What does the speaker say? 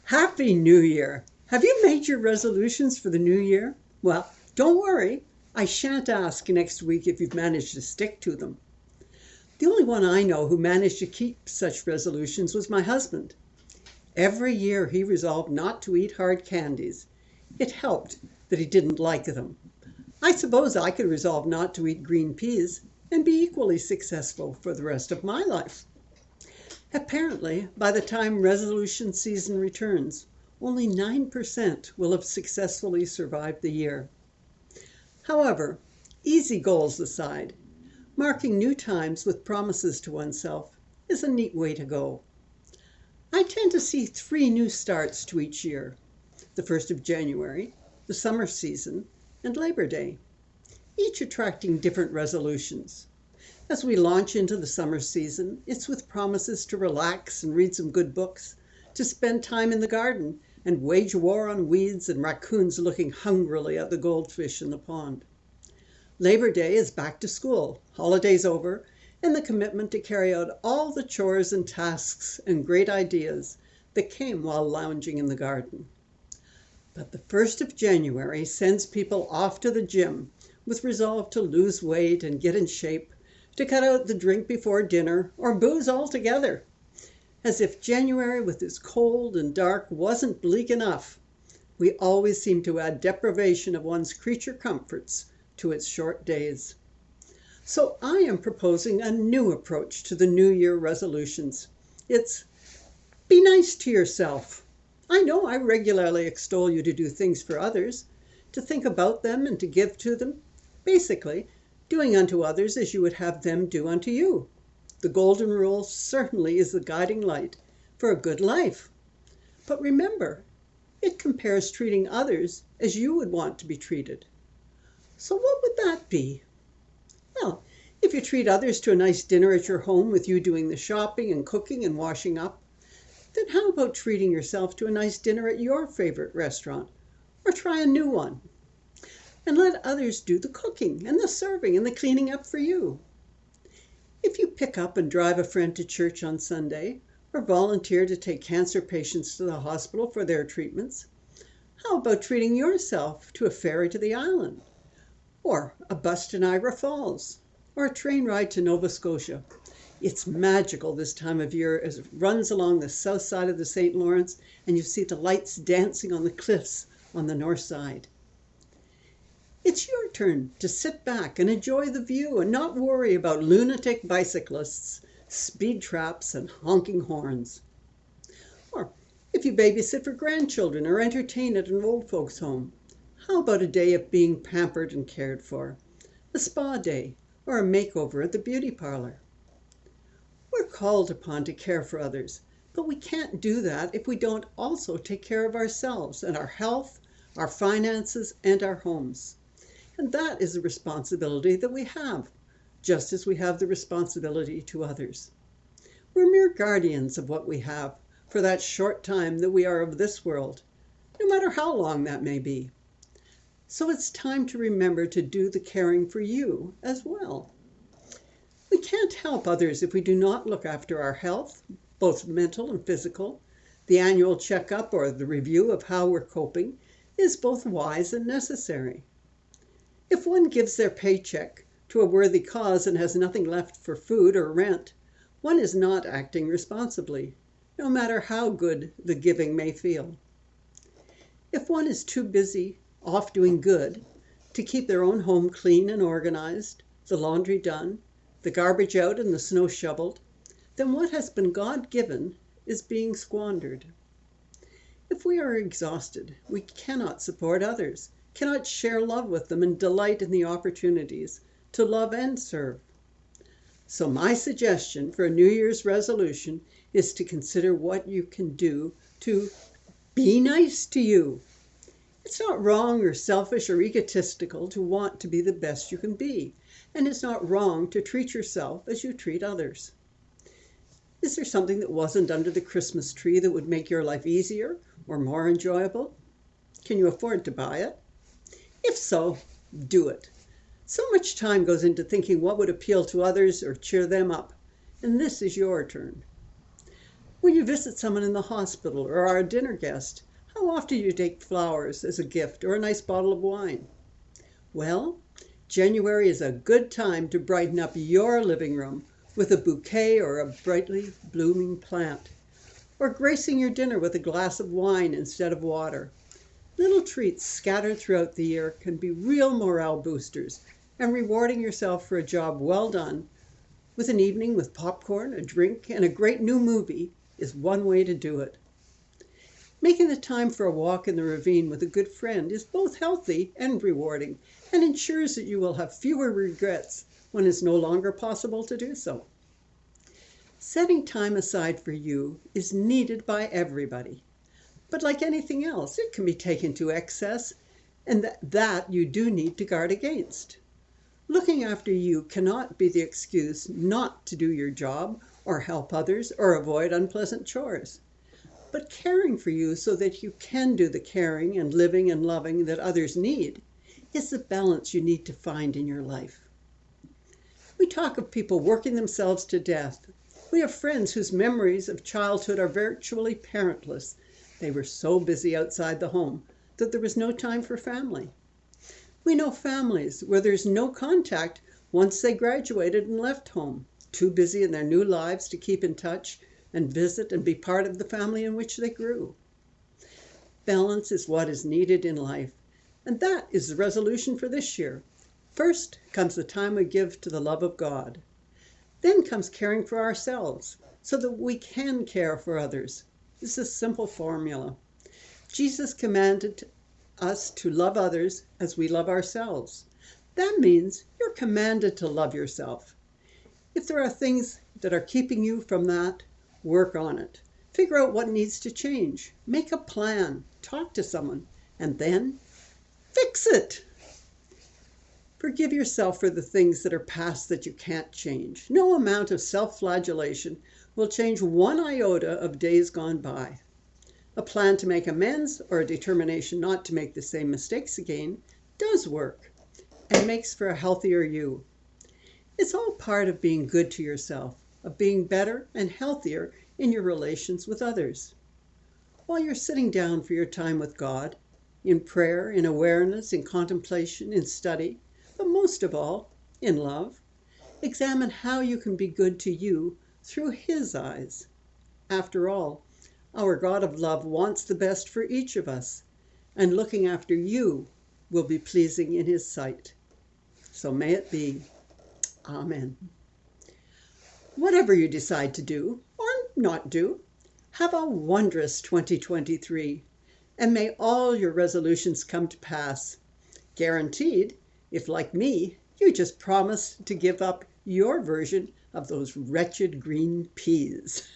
Happy New Year! Have you made your resolutions for the new year? Well, don't worry. I shan't ask next week if you've managed to stick to them. The only one I know who managed to keep such resolutions was my husband. Every year he resolved not to eat hard candies. It helped that he didn't like them. I suppose I could resolve not to eat green peas and be equally successful for the rest of my life. Apparently, by the time resolution season returns, only 9% will have successfully survived the year. However, easy goals aside, marking new times with promises to oneself is a neat way to go. I tend to see 3 new starts to each year: the 1st of January, the summer season, and Labor Day, each attracting different resolutions. As we launch into the summer season, it's with promises to relax and read some good books, to spend time in the garden and wage war on weeds and raccoons looking hungrily at the goldfish in the pond. Labor Day is back to school, holidays over, and the commitment to carry out all the chores and tasks and great ideas that came while lounging in the garden. But the 1st of January sends people off to the gym with resolve to lose weight and get in shape, to cut out the drink before dinner or booze altogether. As if January with its cold and dark wasn't bleak enough, we always seem to add deprivation of one's creature comforts to its short days. So I am proposing a new approach to the New Year resolutions. It's be nice to yourself. I know I regularly extol you to do things for others, to think about them and to give to them. Basically, doing unto others as you would have them do unto you. The golden rule certainly is the guiding light for a good life. But remember, it compares treating others as you would want to be treated. So what would that be? Well, if you treat others to a nice dinner at your home with you doing the shopping and cooking and washing up, then how about treating yourself to a nice dinner at your favorite restaurant, or try a new one? And let others do the cooking and the serving and the cleaning up for you. If you pick up and drive a friend to church on Sunday, or volunteer to take cancer patients to the hospital for their treatments, how about treating yourself to a ferry to the island, or a bus to Niagara Falls, or a train ride to Nova Scotia? It's magical this time of year as it runs along the south side of the St. Lawrence and you see the lights dancing on the cliffs on the north side. It's your turn to sit back and enjoy the view and not worry about lunatic bicyclists, speed traps, and honking horns. Or if you babysit for grandchildren or entertain at an old folks' home, how about a day of being pampered and cared for, a spa day, or a makeover at the beauty parlor? We're called upon to care for others, but we can't do that if we don't also take care of ourselves and our health, our finances, and our homes. And that is a responsibility that we have, just as we have the responsibility to others. We're mere guardians of what we have for that short time that we are of this world, no matter how long that may be. So it's time to remember to do the caring for you as well. We can't help others if we do not look after our health, both mental and physical. The annual checkup or the review of how we're coping is both wise and necessary. If one gives their paycheck to a worthy cause and has nothing left for food or rent, one is not acting responsibly, no matter how good the giving may feel. If one is too busy off doing good to keep their own home clean and organized, the laundry done, the garbage out and the snow shoveled, then what has been God-given is being squandered. If we are exhausted, we cannot support others, cannot share love with them and delight in the opportunities to love and serve. So my suggestion for a New Year's resolution is to consider what you can do to be nice to you. It's not wrong or selfish or egotistical to want to be the best you can be, and it's not wrong to treat yourself as you treat others. Is there something that wasn't under the Christmas tree that would make your life easier or more enjoyable? Can you afford to buy it? If so, do it. So much time goes into thinking what would appeal to others or cheer them up, and this is your turn. When you visit someone in the hospital or are a dinner guest, how often do you take flowers as a gift or a nice bottle of wine? Well, January is a good time to brighten up your living room with a bouquet or a brightly blooming plant, or gracing your dinner with a glass of wine instead of water. Little treats scattered throughout the year can be real morale boosters, and rewarding yourself for a job well done with an evening with popcorn, a drink, and a great new movie is one way to do it. Making the time for a walk in the ravine with a good friend is both healthy and rewarding, and ensures that you will have fewer regrets when it's no longer possible to do so. Setting time aside for you is needed by everybody. But like anything else, it can be taken to excess, and that you do need to guard against. Looking after you cannot be the excuse not to do your job or help others or avoid unpleasant chores. But caring for you so that you can do the caring and living and loving that others need is the balance you need to find in your life. We talk of people working themselves to death. We have friends whose memories of childhood are virtually parentless. They were so busy outside the home that there was no time for family. We know families where there's no contact once they graduated and left home, too busy in their new lives to keep in touch and visit and be part of the family in which they grew. Balance is what is needed in life, and that is the resolution for this year. First comes the time we give to the love of God. Then comes caring for ourselves so that we can care for others. It's a simple formula. Jesus commanded us to love others as we love ourselves. That means you're commanded to love yourself. If there are things that are keeping you from that, work on it. Figure out what needs to change. Make a plan. Talk to someone. And then fix it. Forgive yourself for the things that are past that you can't change. No amount of self-flagellation will change one iota of days gone by. A plan to make amends or a determination not to make the same mistakes again does work and makes for a healthier you. It's all part of being good to yourself, of being better and healthier in your relations with others. While you're sitting down for your time with God, in prayer, in awareness, in contemplation, in study, but most of all, in love, examine how you can be good to you through His eyes. After all, our God of love wants the best for each of us, and looking after you will be pleasing in His sight. So may it be. Amen. Whatever you decide to do or not do, have a wondrous 2023, and may all your resolutions come to pass. Guaranteed, if like me, you just promise to give up your version of those wretched green peas.